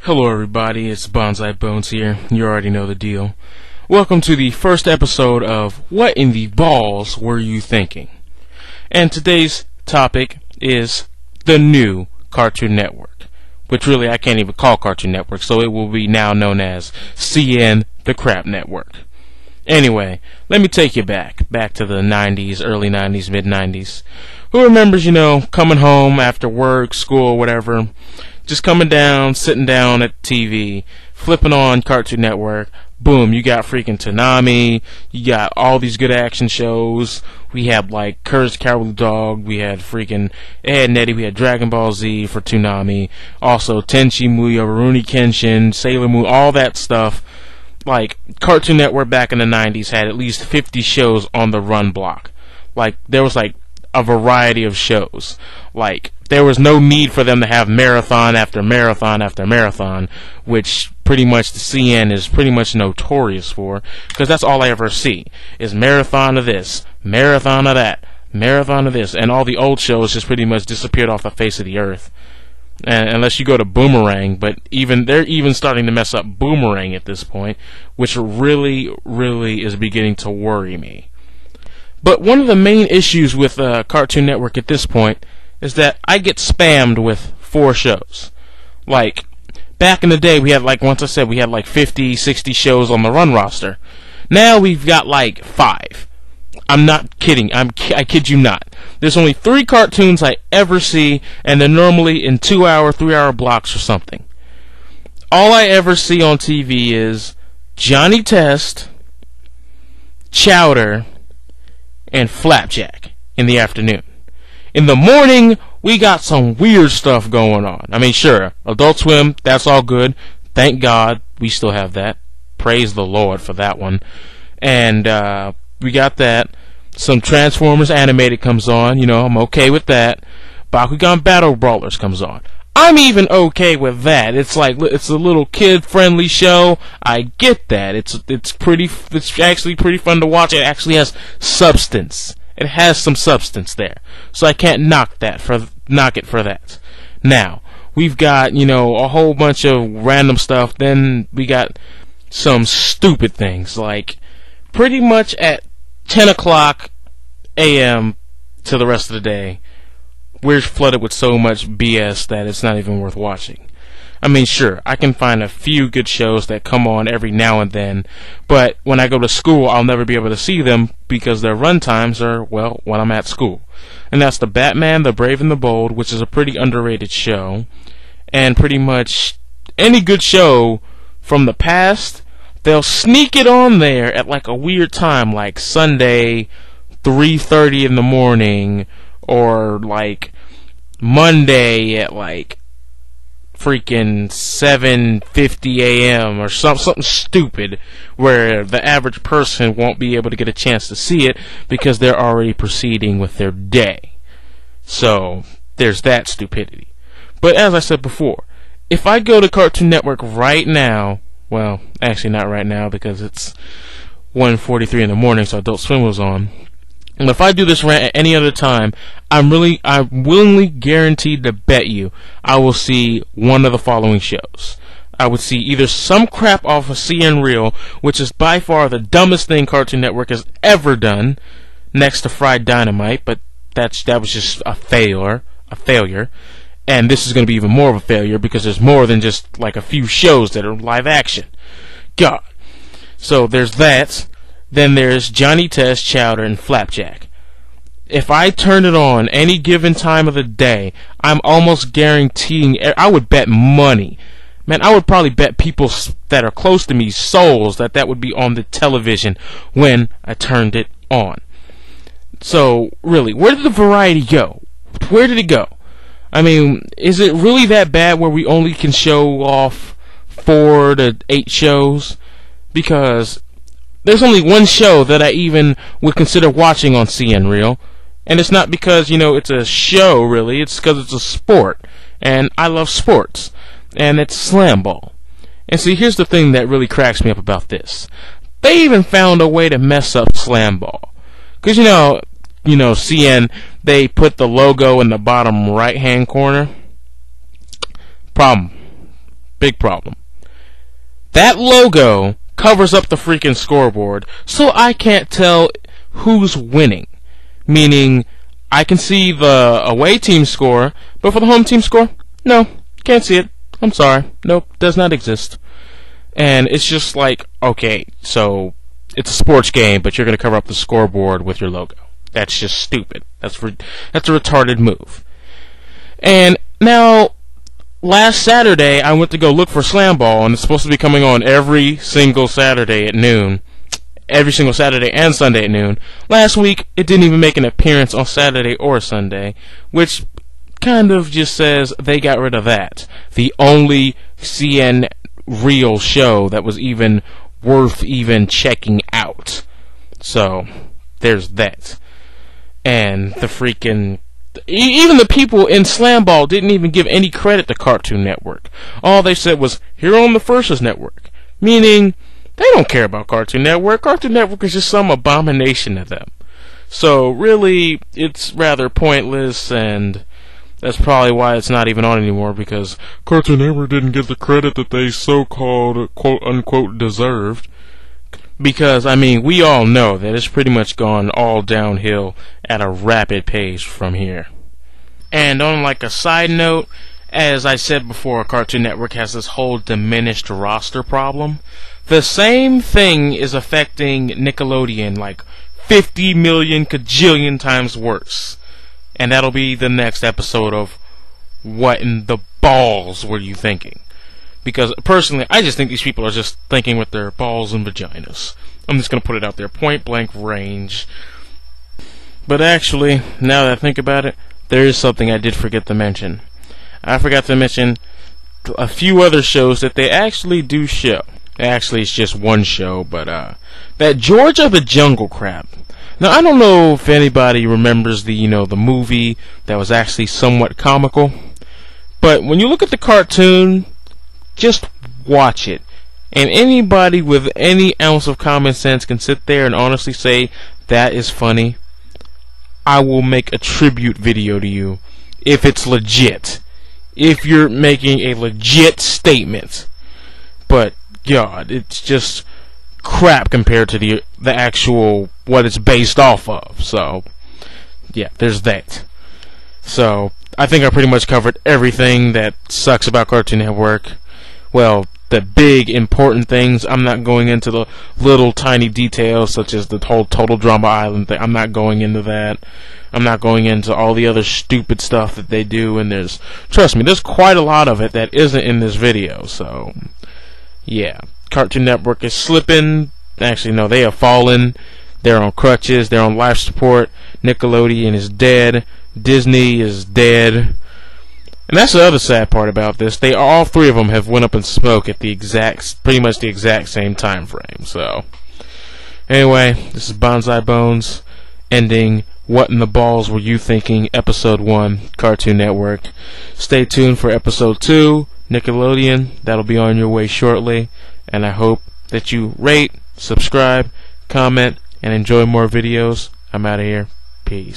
Hello everybody, it's Bawlz here. You already know the deal. Welcome to the first episode of What in the Balls Were You Thinking? And today's topic is the new Cartoon Network, which really I can't even call Cartoon Network, so it will be now known as CN the Crap Network. Anyway, let me take you back to the 90s, early 90s, mid 90s. Who remembers, coming home after work, school, whatever, just coming down, sitting down at TV, flipping on Cartoon Network, boom, you got freaking Toonami, you got all these good action shows, we had like Courage the Cowardly Dog, we had freaking Ed and Eddie, we had Dragon Ball Z for Toonami, also Tenchi Muyo, Rurouni Kenshin, Sailor Moon, all that stuff. Like, Cartoon Network back in the 90s had at least 50 shows on the run block. Like, there was like a variety of shows. Like, there was no need for them to have marathon after marathon after marathon, which pretty much the CN is pretty much notorious for, because that's all I ever see, is marathon of this, marathon of that, marathon of this, and all the old shows just pretty much disappeared off the face of the earth. And unless you go to Boomerang, but they're even starting to mess up Boomerang at this point, which really is beginning to worry me. But one of the main issues with Cartoon Network at this point is that I get spammed with 4 shows. Like, back in the day, we had once I said, we had 50, 60 shows on the run roster. Now we've got 5. I'm not kidding. I kid you not. There's only 3 cartoons I ever see, and they're normally in 2-hour, 3-hour blocks or something. All I ever see on TV is Johnny Test, Chowder, and Flapjack in the afternoon. In the morning, we got some weird stuff going on. I mean, sure, Adult Swim, that's all good. Thank God we still have that. Praise the Lord for that one. And we got that. Some Transformers animated comes on. I'm okay with that. Bakugan Battle Brawlers comes on. I'm even okay with that. It's a little kid-friendly show. I get that. It's actually pretty fun to watch. It actually has substance. It has some substance there. So I can't knock it for that. Now, we've got, a whole bunch of random stuff. Then we got some stupid things, like pretty much at 10 o'clock a.m. to the rest of the day, we're flooded with so much BS that it's not even worth watching. I mean, sure, I can find a few good shows that come on every now and then, but when I go to school, I'll never be able to see them because their run times are, well, when I'm at school. And that's the Batman, the Brave and the Bold, which is a pretty underrated show, and pretty much any good show from the past, they'll sneak it on there at a weird time, like Sunday, 3:30 in the morning, or Monday at freaking 7:50 a.m. or something stupid, where the average person won't be able to get a chance to see it because they're already proceeding with their day. So there's that stupidity. But as I said before, if I go to Cartoon Network right now, well, actually not right now because it's 1:43 in the morning, so Adult Swim was on. And if I do this rant at any other time, I'm willingly guaranteed to bet you I will see one of the following shows. I would see either some crap off of CN Reel, which is by far the dumbest thing Cartoon Network has ever done, next to Fried Dynamite, but that was just a failure. And this is going to be even more of a failure because there's more than just a few shows that are live action. God. So there's that. Then there's Johnny Test, Chowder, and Flapjack. If I turn it on any given time of the day, I'm almost guaranteeing, I would bet money. Man, I would probably bet people that are close to me souls that would be on the television when I turned it on. So, really, where did the variety go? Where did it go? I mean, is it really that bad where we only can show off 4 to 8 shows? Because there's only one show that I even would consider watching on CN Reel, and it's not because, it's a show, really. It's because it's a sport, and I love sports, and it's slam ball. And see, here's the thing that really cracks me up about this. They even found a way to mess up slam ball. Because, CN, they put the logo in the bottom right-hand corner. Problem. Big problem. That logo covers up the freaking scoreboard, so I can't tell who's winning. Meaning, I can see the away team score, but for the home team score, no, can't see it. I'm sorry. Nope, does not exist. And it's just like, okay, so it's a sports game, but you're going to cover up the scoreboard with your logo. That's just stupid. That's a retarded move. And now, last Saturday, I went to go look for Slam Ball, and it's supposed to be coming on every single Saturday at noon. Every single Saturday and Sunday at noon. Last week, it didn't even make an appearance on Saturday or Sunday, which kind of just says they got rid of that. The only CN real show that was even worth even checking out. So, there's that. And the freaking... Even the people in Slam Ball didn't even give any credit to Cartoon Network. All they said was, here on the Versus Network. Meaning, they don't care about Cartoon Network. Cartoon Network is just some abomination to them. So, really, it's rather pointless, and that's probably why it's not even on anymore, because Cartoon Network didn't get the credit that they so-called, quote-unquote, deserved. Because, I mean, we all know that it's pretty much gone all downhill at a rapid pace from here. And on like a side note, as I said before, Cartoon Network has this whole diminished roster problem. The same thing is affecting Nickelodeon like 50 million kajillion times worse. And that'll be the next episode of What in the Balls Were You Thinking? Because, personally, I just think these people are just thinking with their balls and vaginas. I'm just going to put it out there, point blank range. But actually, now that I think about it, there is something I did forget to mention. I forgot to mention a few other shows that they actually do show. Actually, it's just one show, but, that George of the Jungle crap. Now, I don't know if anybody remembers the movie that was actually somewhat comical. But when you look at the cartoon, just watch it. And anybody with any ounce of common sense can sit there and honestly say, that is funny. I will make a tribute video to you if it's legit. If you're making a legit statement. But, God, it's just crap compared to the actual, what it's based off of. So, yeah, there's that. So, I think I pretty much covered everything that sucks about Cartoon Network. Well, the big important things. I'm not going into the little tiny details such as the whole Total Drama Island thing. I'm not going into that. I'm not going into all the other stupid stuff that they do, and trust me, there's quite a lot of it that isn't in this video. So, yeah, Cartoon Network is slipping. Actually, no, they have fallen. They're on crutches. They're on life support. Nickelodeon is dead. Disney is dead. And that's the other sad part about this. All three of them have went up in smoke at pretty much the exact same time frame. So, anyway, this is Bonsai Bones, ending What in the Balls Were You Thinking, Episode 1, Cartoon Network. Stay tuned for Episode 2, Nickelodeon. That'll be on your way shortly. And I hope that you rate, subscribe, comment, and enjoy more videos. I'm out of here. Peace.